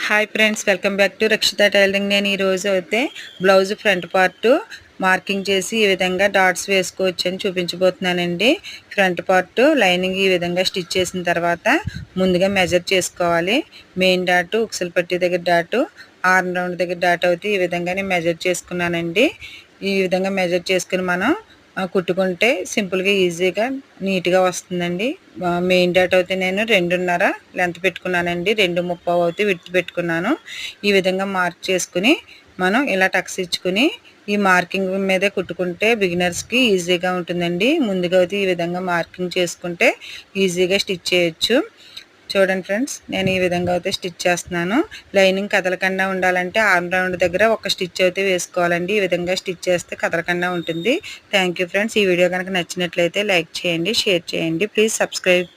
Hi friends, welcome back to Rakshita tailoring. నేను ఈరోజు అయితే బ్లౌజ్ ఫ్రంట్ పార్ట్ మార్కింగ్ చేసి ఈ విధంగా డాట్స్ వేసుకోవచ్చు అని చూపించబోతున్నానండి. ఫ్రంట్ పార్ట్ లైనింగ్ ఈ విధంగా స్టిచ్ చేసిన తర్వాత ముందుగా మెజర్ చేసుకోవాలి. మెయిన్ డాటు, ఉక్సల పట్టి దగ్గర డాటు, ఆర్మ్ రౌండ్ దగ్గర డాట్ అవుతే ఈ విధంగా నేను మెజర్ చేసుకున్నానండి. ఈ విధంగా మెజర్ చేసుకుని మనం కుట్టుకుంటే సింపుల్గా ఈజీగా నీట్గా వస్తుందండి. మెయిన్ డాట్ అయితే నేను 2.5 లెంత్ పెట్టుకున్నానండి, 2.30 అయితే విడ్త్ పెట్టుకున్నాను. ఈ విధంగా మార్క్ చేసుకుని మనం ఇలా టక్స్ ఇచ్చుకుని ఈ మార్కింగ్ మీదే కుట్టుకుంటే బిగినర్స్కి ఈజీగా ఉంటుందండి. ముందుగా అయితే ఈ విధంగా మార్కింగ్ చేసుకుంటే ఈజీగా స్టిచ్ చేయొచ్చు. చూడండి ఫ్రెండ్స్, నేను ఈ విధంగా అయితే స్టిచ్ చేస్తున్నాను. లైనింగ్ కదలకుండా ఉండాలంటే ఆర్మ్ రౌండ్ దగ్గర ఒక స్టిచ్ అయితే వేసుకోవాలండి. ఈ విధంగా స్టిచ్ చేస్తే కదలకుండా ఉంటుంది. Thank you friends. ఈ వీడియో కనుక నచ్చినట్లయితే లైక్ చేయండి, షేర్ చేయండి. Please subscribe.